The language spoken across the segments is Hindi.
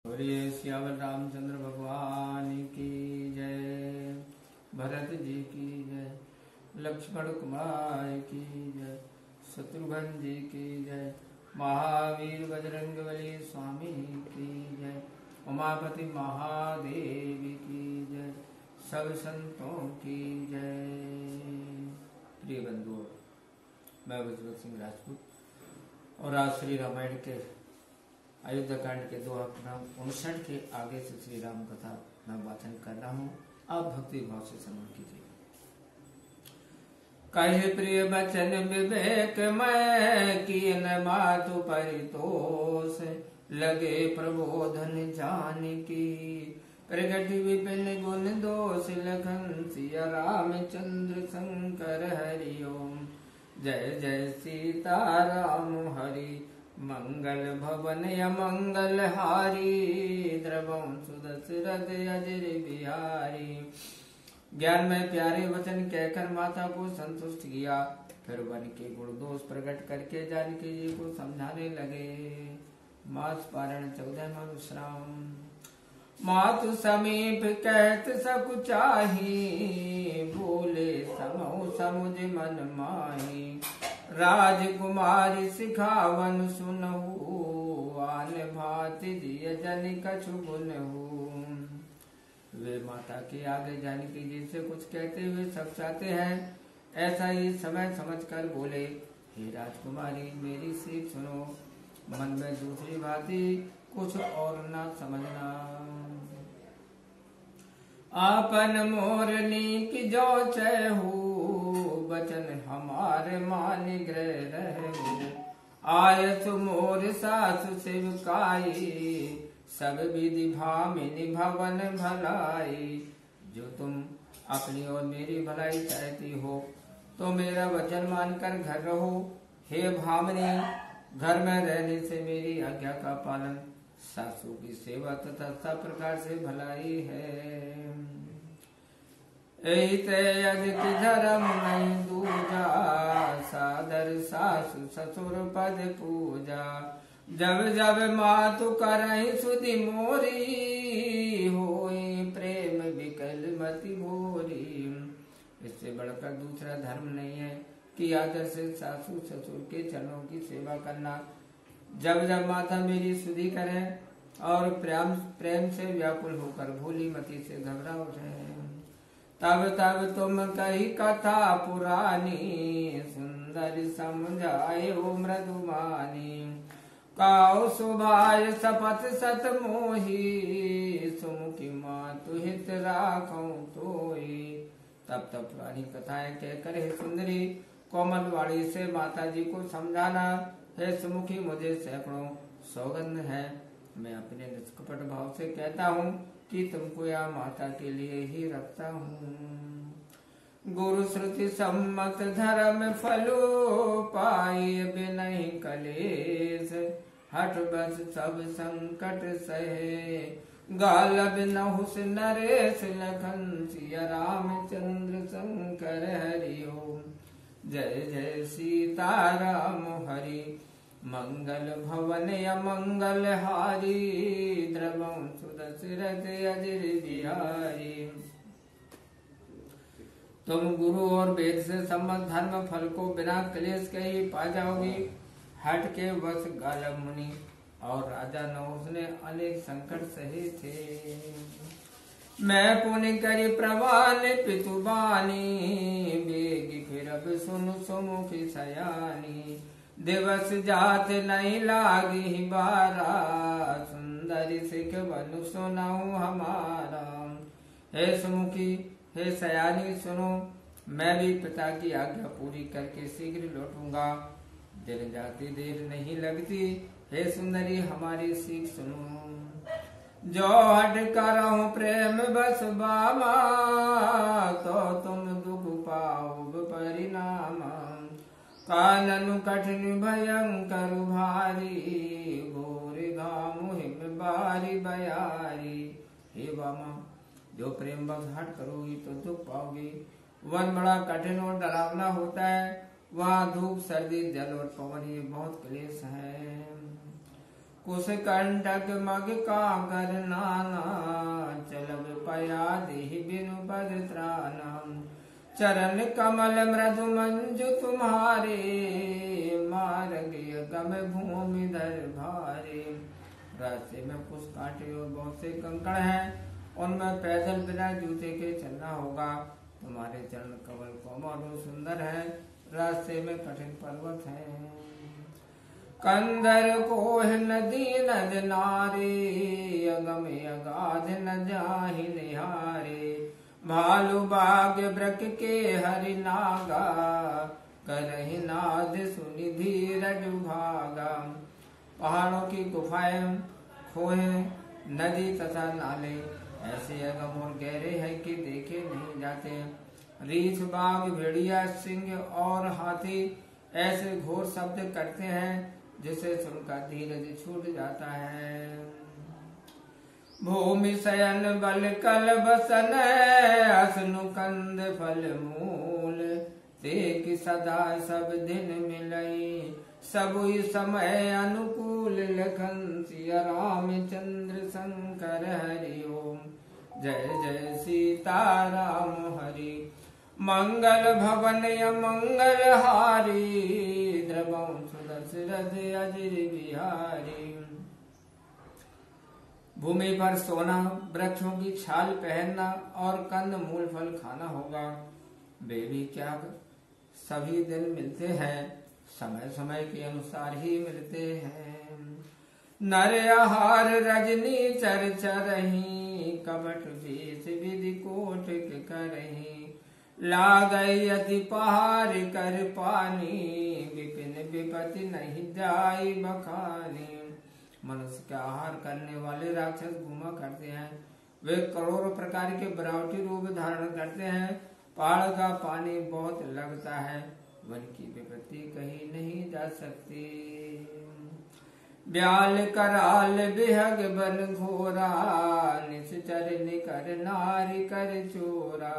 बोलिए सियावर रामचंद्र भगवान की जय, भरत जी की जय, लक्ष्मण कुमार की जय, शत्रुघ्न जी की जय, महावीर बजरंगबली स्वामी की जय, उमापति महादेव की जय, सब संतों की जय। प्रिय बंधुओं, मैं बजरंग सिंह राजपूत और आज श्री रामायण के अयोध्या कांड के 2:59 के आगे से श्री राम कथा मैं वाचन कर रहा हूँ। आप भक्ति भाव से श्रवण कीजिए। कहे प्रिय बचन विवेक मैं किन मातु परितोष, लगे प्रबोधन जान की, प्रगट विपिन गुण दोष, लखन सिया रामचंद्र शंकर हरिओम। जय जय सीता राम हरि, मंगल भवन अमंगल हारी, द्रवम सुदशरथ अजर बिहारी। ज्ञान में प्यारे वचन कहकर माता को संतुष्ट किया, फिर वन के गुण दोष प्रकट करके जानकी जी को समझाने लगे। मास पारण 14वां विश्राम। मातु समीप कहत सब चाही, बोले समो समुझ मन माही। राजकुमारी सिखावन सुनहु, आन भांति दिय जन कछु गुनहु। वे माता के आगे जानकी जी से कुछ कहते हुए सब चाहते हैं, ऐसा ही समय समझकर बोले, हे राजकुमारी मेरी सीख सुनो, मन में दूसरी बातें कुछ और न समझना। आपन मोरनी की जो चहु, बचन हमारे मान ग्रह रहु। आयत मोर सासु सेवकाई, सब विधि भामिनी भवन भलाई। जो तुम अपनी और मेरी भलाई चाहती हो तो मेरा वचन मानकर घर रहो। हे भामिनी, घर में रहने से मेरी आज्ञा का पालन, सासू की सेवा तथा सब प्रकार से भलाई है। अधिक धर्म नहीं दूजा, सादर सासु ससुर पद पूजा। जब जब मातु करहि सुधि मोरी, होई प्रेम विकल मति भोरी। इससे बढ़कर दूसरा धर्म नहीं है कि आदर से सासू ससुर के चरणों की सेवा करना। जब जब माता मेरी सुधि करे और प्रेम से व्याकुल होकर भोली मति से घबरा उठे, तब तब तुम कही कथा पुरानी, सुंदर समझाए वो मृदुमानी। काउ सुभाय सपथ सत मोही, सुमुखी मातु हित राखो तोई। तब तब पुरानी कथाएं कहकर हे सुंदरी कोमल वाणी से माता जी को समझाना। हे सुमुखी, मुझे सैकड़ों सौगंध है, मैं अपने निष्कपट भाव से कहता हूँ कि तुमको या माता के लिए ही रखता हूँ। गुरु श्रुति सम्मत धर्म फलो पाई, बिनहि कलेश हठ बस सब संकट सहे। गालब नहुस नरेश, लखन सिया रामचंद्र शंकर हरिओम। जय जय सीता राम हरि, मंगल भवन अमंगल हारी। द्रवम सुदशरथ अजर बिहारी। तुम गुरु और वेद से सम्मत धर्म फल को बिना क्लेश के ही पा जाओगी। हट के वश गालब मुनि और राजा नहुस ने अनेक संकट सहे थे। मैं पुण्य करी प्रवान पितुबानी, बेगी फिर अब सुन सुमुखी सयानी। दिवस जात नहीं लागी बारा, सुंदरी सिख बनु सुनाऊ हमारा। हे सुमुखी, हे सयानी सुनो, मैं भी पिता की आज्ञा पूरी करके शीघ्र लौटूंगा। दिन जाती देर नहीं लगती। हे सुंदरी, हमारी सीख सुनो। जो हट करहु प्रेम बस बामा, तो तुम दुख पाओ परिणाम। कानन कठिन भयंकर भारी, घोर घामु हिम बारी बयारी। हे बामा, जो प्रेम बस हट करोगी तो दुख पाओगी। वन बड़ा कठिन और डरावना होता है, वहाँ धूप सर्दी जल और पवन ये बहुत क्लेश है। कुश कंटक मग का कर नाना, चलब पया देहि बिनु पद त्राणम। चरण कमल मृदु मंजु तुम्हारे, मार्ग गम भूमि दर भारे। रास्ते में कुछ कांटे और बहुत से कंकड़ हैं, उनमें पैदल बिना जूते के चलना होगा। तुम्हारे चरण कमल कोमल और सुंदर है, रास्ते में कठिन पर्वत है। कंदर कोह नदी नद नारे, अगम अगाध न जाहि निहारे। भालू बाग ब्रक के हरि नागा, करहि नाद सुनि धीरज भागा। पहाड़ों की गुफाएं, खोहे, नदी तथा नाले ऐसे अगम और गहरे हैं कि देखे नहीं जाते। रीछ बाघ भेड़िया सिंह और हाथी ऐसे घोर शब्द करते हैं जिसे सुनकर धीरज छूट जाता है। भूमि शयन बल कल बसन, असनु कंद फल मूल। देख सदा सब दिन मिलई, सबुई समय अनुकूल। लखन सिया रामचंद्र शंकर हरि ओम। जय जय सीता राम हरि। मंगल भवन मंगल हारी, द्रवं सुदशरथ अजिर बिहारी। भूमि पर सोना, वृक्षों की छाल पहनना और कंद मूल फल खाना होगा। बेबी क्या सभी दिन मिलते हैं, समय समय के अनुसार ही मिलते हैं। नर आहार रजनी चर्चा रही, कपट वेश विधि कोट करही। लागई अति पहाड़ कर पानी, विपिन विपति नहीं जाई बखानी। मनुष्य का आहार करने वाले राक्षस घूमा करते हैं, वे करोड़ों प्रकार के बनावटी रूप धारण करते हैं। पहाड़ का पानी बहुत लगता है, वन की विपत्ति कहीं नहीं जा सकती। ब्याल कराल बिहग बन घोरा, निश्चर निकर नारी कर चोरा।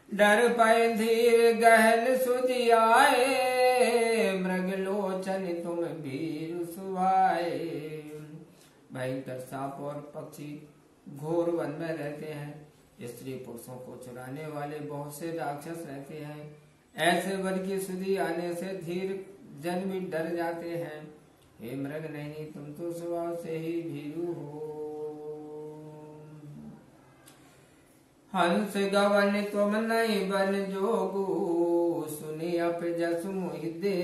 डर पै धीर गहन सुधियाए, मृग लोचन तुम भीरु सुहाए। भयंकर सांप और पक्षी घोर वन में रहते हैं, स्त्री पुरुषों को चुराने वाले बहुत से राक्षस रहते हैं। ऐसे वन की सुधि आने से धीर जन भी डर जाते हैं। हे मृग नैनी, तुम तो स्वभाव से ही भीरु हो। हंस गवन तुम नहीं बन जोगु, सुनी अप जस मोहि दे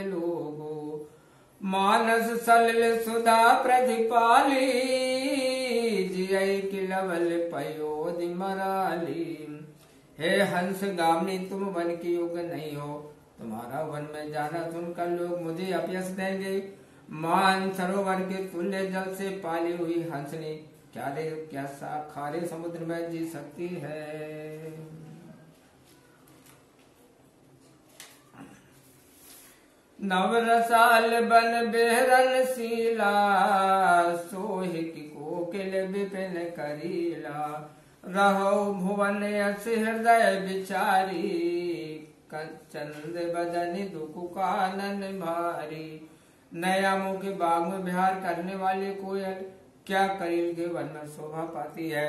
लोगो। मानस सलिल सुधा प्रतिपाली, जियई किलवल पयोधि मराली। हे हंस गामनी, तुम वन की योग्य नहीं हो। तुम्हारा वन में जाना सुनकर लोग मुझे अपयश देंगे। मान सरोवर के तुल्य जल से पाली हुई हंसनी क्या खारे समुद्र में जी सकती है। नवरसाल बन बेहरन शीला, सोहि की कोकिल विपिन करीला। रहो भुवन यस हृदय बिचारी, चंद बदन दुख कानन भारी। नया मुख बाग में विहार करने वाली कोयल क्या करील के वन में शोभा पाती है।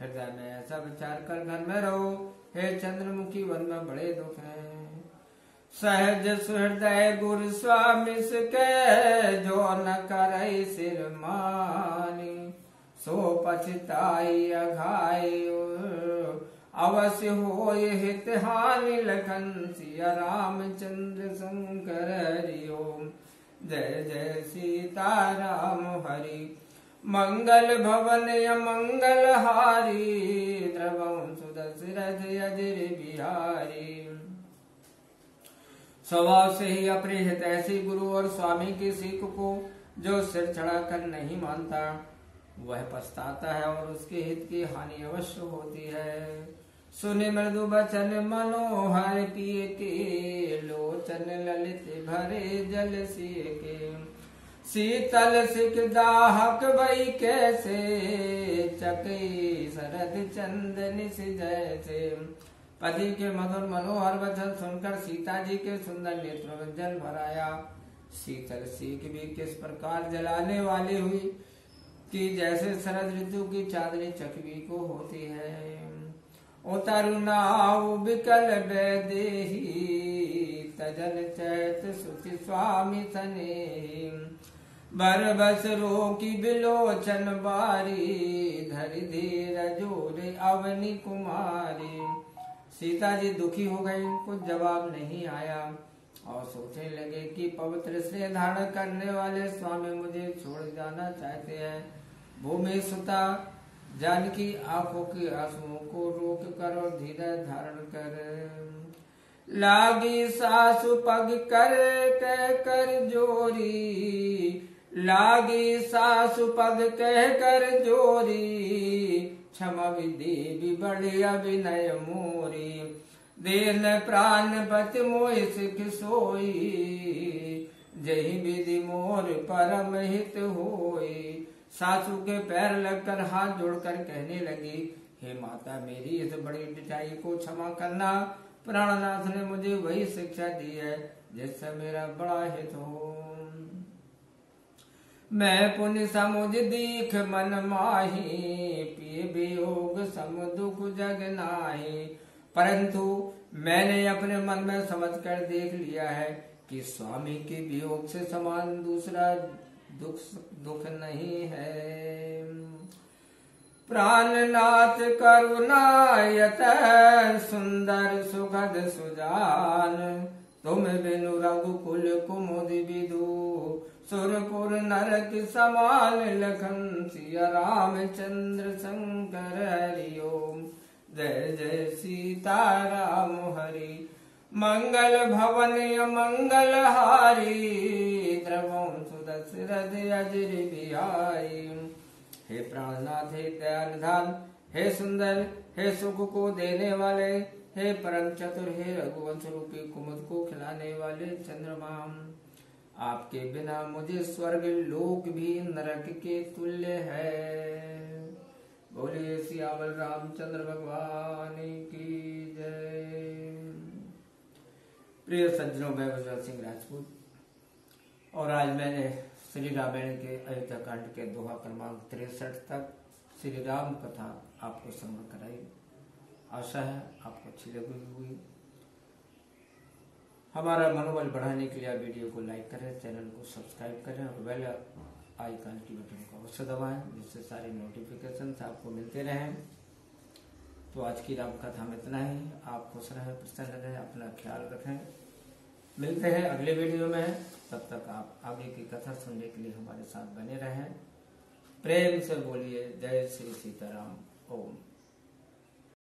हृदय में ऐसा विचार कर घर में रहो। हे चंद्रमुखी, वन में बड़े दुख हैं। सहज सुहृदय गुरु स्वामी के, जो न करई सिर मानी। सो पछताई अघाई, अवश्य हो हित हानि। लखन सिया रामचंद्र शंकर हरि ओम। जय जय सीता राम हरि। मंगल भवन मंगल हारी, द्रवं सुदशरथ अजिर बिहारी। स्वभाव से ही अपने हितैषी गुरु और स्वामी की सीख को जो सिर चढ़ाकर नहीं मानता, वह पछताता है और उसके हित की हानि अवश्य होती है। सुने मृदु बचन मनोहर किए के, लोचन ललित भरे जल सिए के। शीतल सिख दाहक बई कैसे, चकई शरद चंदन से जैसे। पति के मधुर मनोहर वचन सुनकर सीता जी के सुंदर नेत्रों में जल भराया। शीतल सीख भी किस प्रकार जलाने वाली हुई कि जैसे शरद ऋतु की चांदनी चकवी को होती है। उतरुनाव बिकल बेदेही तजन चैत सुति स्वामी सने बरबस रोकी बिलोचन बारी धरि धीर जोरे अवनी कुमारी। सीता जी दुखी हो गई, कुछ जवाब नहीं आया और सोचने लगे कि पवित्र से धारण करने वाले स्वामी मुझे छोड़ जाना चाहते हैं। भूमि सुता जानकी आंखों की आंसुओं को रोक कर और धीरज धारण कर लागी सासु पग कर कह कर जोरी, लागी सासु पग कह कर जोरी क्षमा देवी बड़े अभिनय मोरी। देर न प्राण बत मोह सिख सोई जही विधि मोर परम हित होई। सासू के पैर लगकर हाथ जोड़कर कहने लगी, हे माता मेरी इस बड़ी पिटाई को क्षमा करना। प्राणनाथ ने मुझे वही शिक्षा दी है जिससे मेरा बड़ा हित हो। मैं पुण्य समुझ दीख मन माही पिए वियोग सम दुख जग नाही। परंतु मैंने अपने मन में समझ कर देख लिया है कि स्वामी के वियोग से समान दूसरा दुख नहीं है। प्राणनाथ करुणायत सुंदर सुखद सुजान तुम बिनु रघुकुल कुमुद विदु सुरपुर नरक समान लखन सिया रामचंद्र शंकर हरि ओम। जय जय सीता राम हरि मंगल भवन मंगल हारी द्रवम सुदशरथ अजर बिहारी। हे प्राणनाथ हे दयानिधान हे सुंदर हे सुख को देने वाले हे परम चतुर हे रघुवंश रूपी कुमुद को खिलाने वाले चंद्रमा, आपके बिना मुझे स्वर्ग लोक भी नरक के तुल्य है। बोलिए सियावर रामचंद्र भगवान की जय। प्रिय सज्जनों, मैं विजय सिंह राजपूत और आज मैंने श्री रामायण के अयोध्या कांड के दोहा क्रमांक 63 तक श्री राम कथा आपको श्रवण कराई। आशा है आपको अच्छी लगी हुई। हमारा मनोबल बढ़ाने के लिए वीडियो को लाइक करें, चैनल को सब्सक्राइब करें और बेल आइकन की बटन को अवश्य दबाएं जिससे सारे नोटिफिकेशन आपको मिलते रहें। तो आज की राम कथा में इतना ही। आप खुश रहें, प्रसन्न रहें, अपना ख्याल रखें। मिलते हैं अगले वीडियो में। तब तक आप आगे की कथा सुनने के लिए हमारे साथ बने रहें। प्रेम से बोलिए जय श्री सीताराम। ओम।